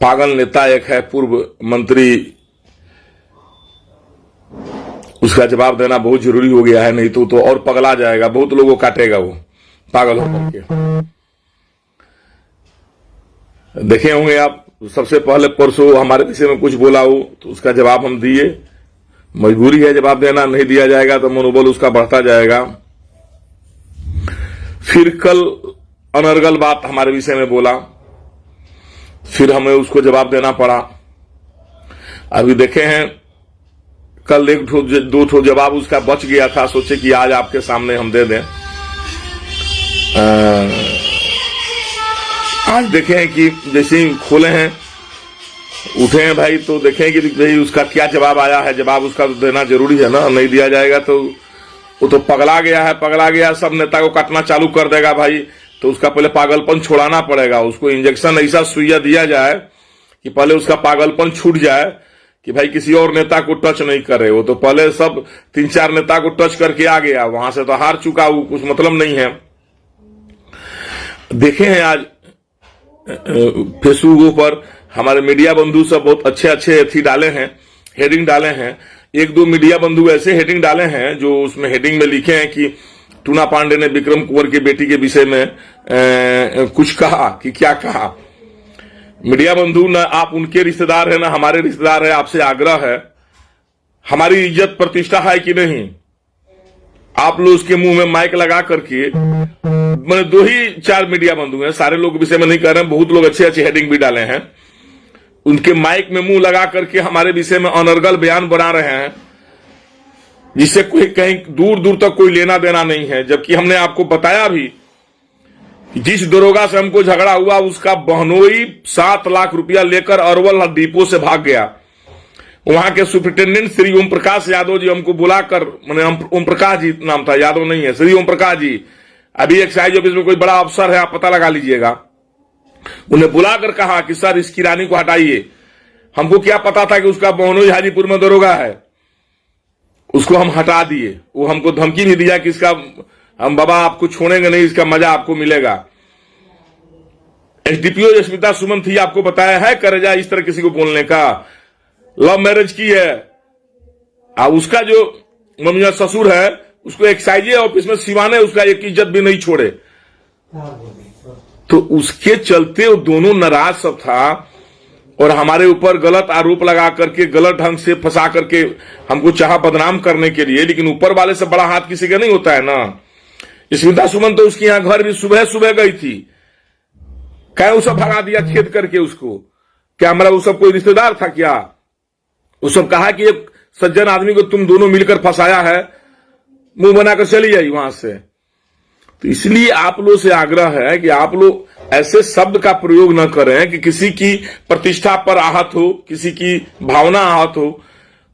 पागल नेता एक है पूर्व मंत्री, उसका जवाब देना बहुत जरूरी हो गया है, नहीं तो और पगला जाएगा, बहुत लोगों को काटेगा वो पागल होकर के। देखे होंगे आप, सबसे पहले परसों हमारे विषय में कुछ बोला हो तो उसका जवाब हम दिए। मजबूरी है जवाब देना, नहीं दिया जाएगा तो मनोबल उसका बढ़ता जाएगा। फिर कल अनर्गल बात हमारे विषय में बोला, फिर हमें उसको जवाब देना पड़ा। अभी देखे हैं कल एक दो ठो जवाब उसका बच गया था, सोचे कि आज आपके सामने हम दे दें। आज देखे हैं कि जैसे ही खोले हैं उठे हैं भाई, तो देखें कि भाई उसका क्या जवाब आया है। जवाब उसका तो देना जरूरी है ना, नहीं दिया जाएगा तो वो तो पगला गया है, पगला गया, सब नेता को काटना चालू कर देगा भाई। तो उसका पहले पागलपन छोड़ाना पड़ेगा, उसको इंजेक्शन ऐसा सुइया दिया जाए कि पहले उसका पागलपन छूट जाए कि भाई किसी और नेता को टच नहीं करे। वो तो पहले सब 3-4 नेता को टच करके आ गया, वहां से तो हार चुका, वो कुछ मतलब नहीं है। देखे हैं आज फेसबुक पर हमारे मीडिया बंधु सब बहुत अच्छे अच्छे थी डाले हैं, हेडिंग डाले हैं। 1-2 मीडिया बंधु ऐसे हेडिंग डाले हैं जो उसमें हेडिंग में लिखे हैं कि टूना पांडे ने विक्रम कुंवर की बेटी के विषय में कुछ कहा कि क्या कहा। मीडिया बंधु ना आप उनके रिश्तेदार है ना हमारे रिश्तेदार है, आपसे आग्रह है, हमारी इज्जत प्रतिष्ठा है कि नहीं, आप लोग उसके मुंह में माइक लगा करके, मैंने 2-4 मीडिया बंधु हैं, सारे लोग विषय में नहीं कर रहे हैं, बहुत लोग अच्छे अच्छे हेडिंग भी डाले हैं, उनके माइक में मुंह लगा करके हमारे विषय में अनर्गल बयान बना रहे हैं, जिससे कोई कहीं दूर दूर तक कोई लेना देना नहीं है। जबकि हमने आपको बताया भी कि जिस दरोगा से हमको झगड़ा हुआ उसका बहनोई 7 लाख रुपया लेकर अरवल डिपो से भाग गया। वहां के सुपरिटेंडेंट श्री ओम प्रकाश यादव जी हमको बुलाकर, मैंने ओम प्रकाश जी नाम था, यादव नहीं है, श्री ओम प्रकाश जी, अभी एक्साइज ऑफिस में कोई बड़ा अफसर है, आप पता लगा लीजिएगा। उन्हें बुलाकर कहा कि सर इस किरानी को हटाइए। हमको क्या पता था कि उसका बहनोई हाजीपुर में दरोगा है, उसको हम हटा दिए। वो हमको धमकी भी दिया कि इसका हम बाबा आपको छोड़ेंगे नहीं, इसका मजा आपको मिलेगा। एसडीपीओ स्मिता सुमन थी, आपको बताया है करेजा इस तरह किसी को बोलने का, लव मैरिज की है। अब उसका जो ममिया ससुर है उसको एक्साइज ऑफिस में सिवाने उसका एक इज्जत भी नहीं छोड़े। तो उसके चलते वो दोनों नाराज सब था और हमारे ऊपर गलत आरोप लगा करके, गलत ढंग से फंसा करके हमको चाहा बदनाम करने के लिए। लेकिन ऊपर वाले से बड़ा हाथ किसी का नहीं होता है ना। स्मिता सुमन तो उसके यहां घर भी सुबह सुबह गई थी, क्या वो सब भगा दिया खेद करके उसको? क्या हमारा वो सब कोई रिश्तेदार था क्या? वो सब कहा कि एक सज्जन आदमी को तुम दोनों मिलकर फंसाया है, मुंह बनाकर चली आई वहां से। तो इसलिए आप लोग से आग्रह है कि आप लोग ऐसे शब्द का प्रयोग न करें कि किसी की प्रतिष्ठा पर आहत हो, किसी की भावना आहत हो।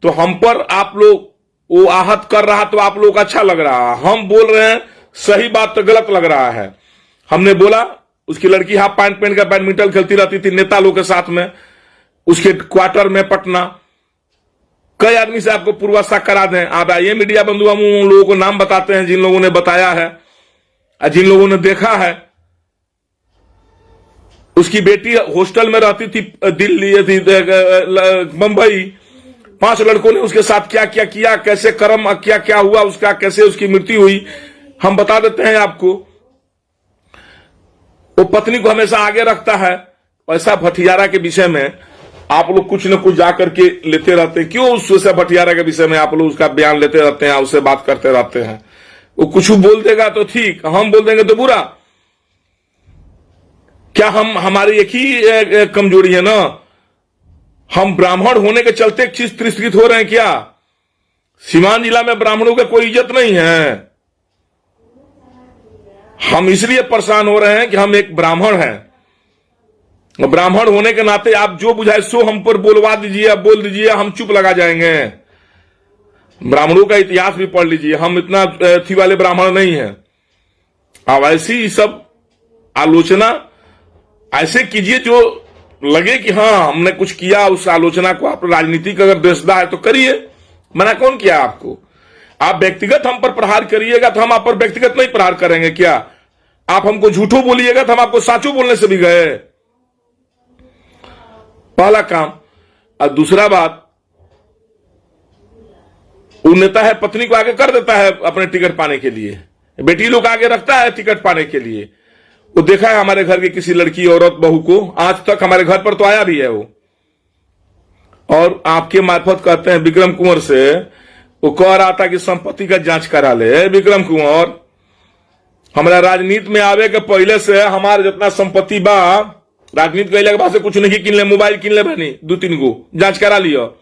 तो हम पर आप लोग वो आहत कर रहा तो आप लोग को अच्छा लग रहा, हम बोल रहे हैं सही बात तो गलत लग रहा है। हमने बोला उसकी लड़की हाफ पैंट पहन कर बैडमिंटन खेलती रहती थी नेता लोग के साथ में, उसके क्वार्टर में पटना। कई आदमी से आपको पूर्वाशा करा दें, आप आइए मीडिया बंधु, हम उन लोगों को नाम बताते हैं जिन लोगों ने बताया है, जिन लोगों ने देखा है। उसकी बेटी हॉस्टल में रहती थी दिल्ली थी मुंबई, 5 लड़कों ने उसके साथ क्या क्या किया, कैसे कर्म क्या क्या हुआ उसका, कैसे उसकी मृत्यु हुई, हम बता देते हैं आपको। वो पत्नी को हमेशा आगे रखता है। ऐसा भटियारा के विषय में आप लोग कुछ न कुछ जाकर के लेते रहते हैं। क्यों उस भटियारा के विषय में आप लोग उसका बयान लेते रहते हैं, उससे बात करते रहते हैं? वो कुछ बोल देगा तो ठीक, हम बोल देंगे तो बुरा। क्या हम हमारी एक ही कमजोरी है ना? हम ब्राह्मण होने के चलते तिरस्कृत हो रहे हैं क्या? सीवान जिला में ब्राह्मणों का कोई इज्जत नहीं है। हम इसलिए परेशान हो रहे हैं कि हम एक ब्राह्मण हैं। ब्राह्मण होने के नाते आप जो बुझाए सो हम पर बोलवा दीजिए, बोल दीजिए, हम चुप लगा जाएंगे। ब्राह्मणों का इतिहास भी पढ़ लीजिए, हम इतना थी वाले ब्राह्मण नहीं हैं। अब ऐसी सब आलोचना ऐसे कीजिए जो लगे कि हाँ हमने कुछ किया, उस आलोचना को आप राजनीतिक अगर द्वेषदा है तो करिए, मना कौन किया आपको? आप व्यक्तिगत हम पर प्रहार करिएगा तो हम आप पर व्यक्तिगत नहीं प्रहार करेंगे क्या? आप हमको झूठो बोलिएगा तो हम आपको साचो बोलने से भी गए। पहला काम। और दूसरा बात, वो नेता है पत्नी को आगे कर देता है अपने टिकट पाने के लिए, बेटी लोग आगे रखता है टिकट पाने के लिए। वो देखा है हमारे घर की किसी लड़की औरत बहू को, आज तक हमारे घर पर तो आया भी है वो। और आपके मार्फत कहते हैं विक्रम कुंवर से, वो कह रहा था कि संपत्ति का जांच करा ले। विक्रम कुंवर, हमारा राजनीति में आवे के पहले से हमारे जितना संपत्ति बा, राजनीति कैले के बाद से कुछ नहीं किन ले, मोबाइल किन ले बनी 2-3 गो, जांच करा लियो।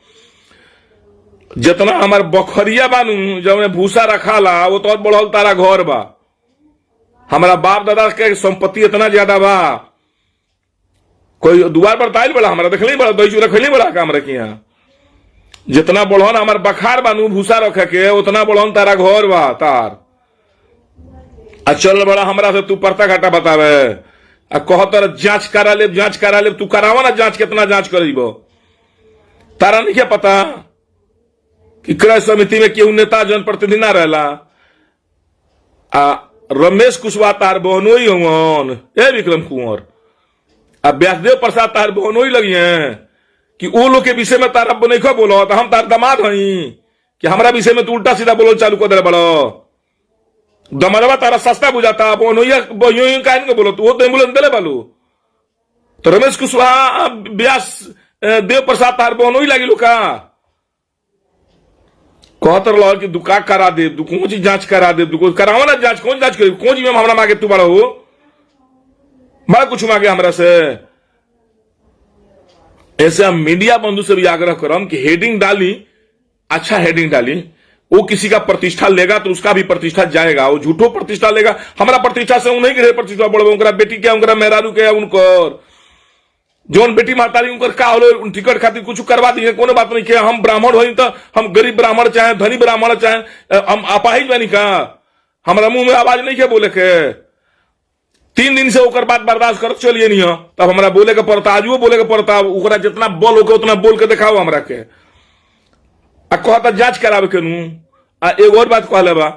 जितना हमारे बखरिया बानू जब भूसा रखा ला, वो तो बढ़ल तारा घर बा। हमारा बाप दादा के संपत्ति इतना ज्यादा बा, कोई द्वार पर ताइल बड़ा हमारा देख नहीं बड़ा, दही चूरा खेली बड़ा काम रखी यहाँ। जितना बढ़न हमारे बखार बानू भूसा रखे के, उतना बढ़न तारा घर बा तार। चल बड़ा हमरा से तू परता घाटा बतावे, कह तर जांच करा ले, जांच करा ले। तू करावा ना जांच, कितना जांच करीबो? तारा नहीं क्या पता कि क्रय समिति में केहू नेता जनप्रतिनिधि ना रहला? रमेश कुशवाहा तार बहनोई होवन, ए विक्रम कुंवर, व्यासदेव प्रसाद तार बहनोई लगी हैं कि वो लोग के विषय में तारा नहीं बोलो, तो हम तार दामाद हई कि हमारा विषय में तू उल्टा सीधा बोलो चालू कर दे बड़ो। दमरवा तारा सस्ता बुझाता, बहनोइया काहे बोलो, तू वो तो एम्बुलेंस दिले बालू। तो रमेश कुशवाहा व्यास देव प्रसाद तार बहनोई लगी लो का? कहतर लो कि दुका करा दे, कौन चीज जांच करा दे, कराओ ना जांच। कौन जांच करी? कौन जी में हमरा मांगे? तू बड़ा हो, बड़ा कुछ मांगे हमरा से। ऐसे हम मीडिया बंधु से भी आग्रह करम कि हेडिंग डाली, अच्छा हेडिंग डाली। वो किसी का प्रतिष्ठा लेगा तो उसका भी प्रतिष्ठा जाएगा, वो झूठो प्रतिष्ठा लेगा। हमारा प्रतिष्ठा से उन्हीं के प्रतिष्ठा बढ़े, उनका बेटी क्या, उनका मेहरारू क्या, उनको जोन बेटी मातारी उनकर का होलो, टिकट खातिर कुछ करवा दिए, कोनो बात नहीं किया। हम ब्राह्मण हो तो हम गरीब ब्राह्मण चाहे धनी ब्राह्मण चाहे हम अपाहिज बनी का, हमारा मुंह में आवाज नहीं क्या बोले के। 3 दिन से ओकर बात बर्दाश्त कर चलिए नहीं हो, तब हमारा बोले के पड़ता, आज वो बोले के पड़ता। ओकरा जितना बोल होके उतना बोल के दिखाओ हमरा के। कहता जांच करावे के नू। एक और बात कहले बा,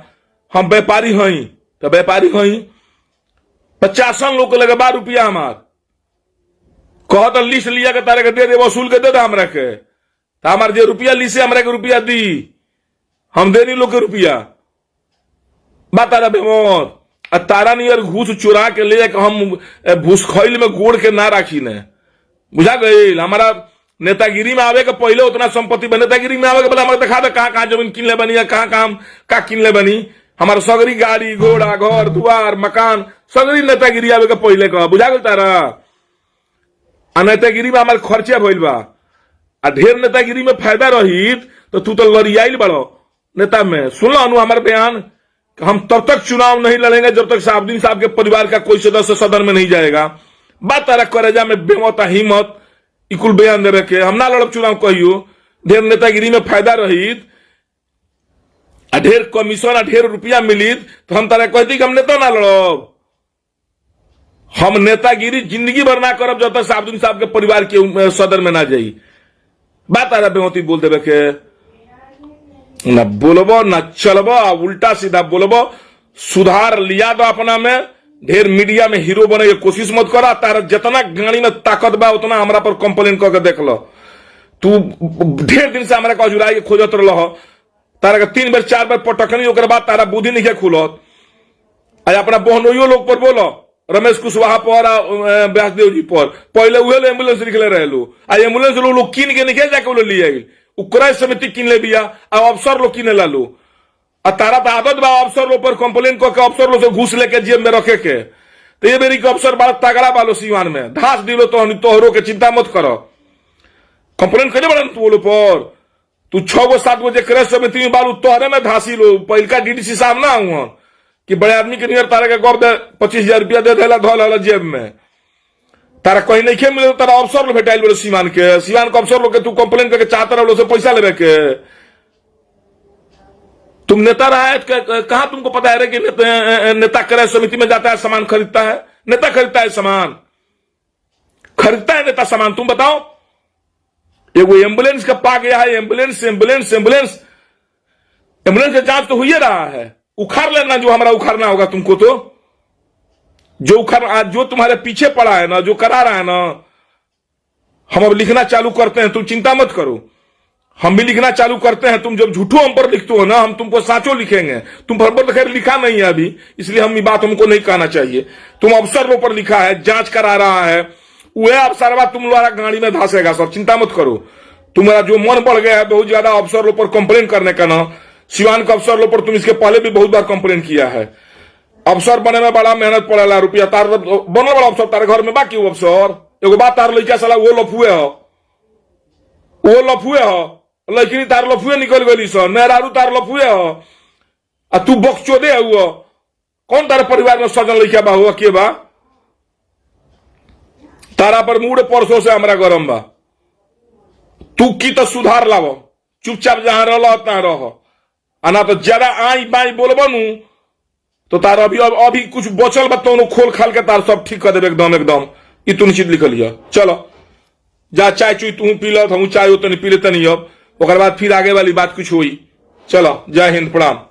हम व्यापारी हई, तो व्यापारी हई 50 लोग के लगे 12 रुपया हमार, कहता लिस्ट लिया के तारे के दे दे, वसूल के दे दे हमरा के। तो हमारे जो रुपया ली से हमरा के रुपया दी, हम दे नहीं लोग के रुपया। बात तारा बेमौत तारा नहीं और घूस चुरा के ले जाकर हम भूसखैल में गोड़ के ना राखी ने, बुझा गई। हमारा नेतागिरी में आवे के पहले उतना संपत्ति बने, नेतागिरी में आवे के पहले हमारे दिखा दे कहाँ कहाँ जमीन किन ले बनी, कहाँ काम का किन ले बनी। हमारा सगरी गाड़ी घोड़ा घर द्वार मकान सगरी नेतागिरी आवे के पहले का, बुझा गई तारा। नेतागिरी में हमारे खर्चा भइल बा, ढेर नेतागिरी में फायदा रहित तो तू तो लड़ियाइल बड़ो नेता में। सुन लो अनु हमारे बयान, हम तब तक चुनाव नहीं लड़ेंगे जब तक साहबुद्दीन साहब के परिवार का कोई सदस्य सदन में नहीं जाएगा। बात तारा करेजा में बेमौत हिम्मत इकुल बयान देवे के, हम ना लड़ब चुनाव कहियो। ढेर नेतागिरी में फायदा रहित, ढेर कमीशन ढेर रुपया मिलित तो हम तारा कहती कि हम नेता ना लड़ब। हम नेतागिरी जिंदगी भर ना करब जब तक साहबुद्दीन साहब के परिवार के सदन में ना जाई। बात तारा बेमौती बोल देवे के, न बोलबो न चलबो, उल्टा सीधा बोलबो। सुधार लिया दो अपना में, ढेर मीडिया में हीरो बने की कोशिश मत करा। तारा जितना गाड़ी में ताकत बा उतना हमरा पर कंप्लेन करके देख लो। तू ढेर दिन से हमरा का जुराई के खोजत रहो, तारा के 3 बार 4 बार पटकनी, ओकर बाद तारा बुद्धि नहीं खुलत। आज अपना बहनोइयो लोग पर बोलो, रमेश कुशवाहा पर व्यासदेव जी पर, पहले उहे एम्बुलेंस निकले रहे लो, आ एम्बुलेंस लोग कीन के निकल जाके वो लिए आई, क्रय समिति किन ले बिया, अफसर लोग किने लालू। तारा तो आदत बा अफसर लोग पर कंप्लेन करके अफसर लोग से घूस लेके जेब में रखे के। तो ये मेरी अफसर बड़ा तगड़ा बालो सीवान में धास दिलो, तो तोहरो के चिंता मत करो। कंप्लेन करे बड़ा तू बोलो पर, तू 6 गो 7 गो क्रय समिति में बालू तोहरे में धासी लो। पहलका डीडीसी साहब ना हुआ कि बड़े आदमी के नियर तारा के गौर दे 25,000 रुपया दे देला धोला जेब में, तारा कहीं नहीं खे मिले। तारा अफसर लोग भेटाइल बोले सीमान के, सीमान के अफसर लोग के तू कंप्लेन करके चाहता रहो से पैसा लेवे के। तुम नेता रहा है, कहां तुमको पता है कि नेता क्रय समिति में जाता है सामान खरीदता है? नेता खरीदता है सामान, खरीदता है नेता सामान? तुम बताओ। एगो एम्बुलेंस का पा गया है, एम्बुलेंस एम्बुलेंस एम्बुलेंस एम्बुलेंस का जांच तो हुई रहा है। उखाड़ लेना जो हमारा उखाड़ना होगा तुमको, तो जो तुम्हारे पीछे पड़ा है ना, जो करा रहा है ना, हम अब लिखना चालू करते हैं, तुम चिंता मत करो, हम भी लिखना चालू करते हैं। तुम जब झूठो हम पर लिखते हो ना, हम तुमको साचो लिखेंगे। तुम पर तो खैर लिखा नहीं है अभी, इसलिए हम ये बात हमको नहीं कहना चाहिए। तुम अफसर पर लिखा है, जांच करा रहा है, वह अफसरवा तुम लोग गाड़ी में धंसेगा सब, चिंता मत करो। तुम्हारा जो मन बढ़ गया है बहुत ज्यादा अफसर पर कंप्लेन करने का ना, सिवान के अफसर पर तुम इसके पहले भी बहुत बार कंप्लेन किया है। अफसर बने में बड़ा मेहनत पड़ेला, रुपया तार बनो बड़ा अफसर, तारे घर में बाकी वो अफसर एगो बात तार लड़का साला वो लफुए हो, वो लफुए हो, लड़की तार लफुए निकल गई सर, मेहरारू तार लफुए हो, आ तू बक्चोदे हुआ। कौन तारे परिवार में सजन लड़का बा हुआ के बा? तारा पर मूड परसों से हमारा गरम बा। तू की तो सुधार लाव, चुपचाप जहां रह रह, आना तो ज्यादा आई बाई बोलबनू तो तार अभी कुछ बचल बा तो खोल खाल के तार सब ठीक कर देवे एकदम एकदम। ई तू निश्चित लिखल लिया। चलो जा चाय चुई तू पी लो, हम चाय उतनी पी लेते नहीं, अब ओकर बाद फिर आगे वाली बात कुछ हुई। चलो जय हिंद, प्रणाम।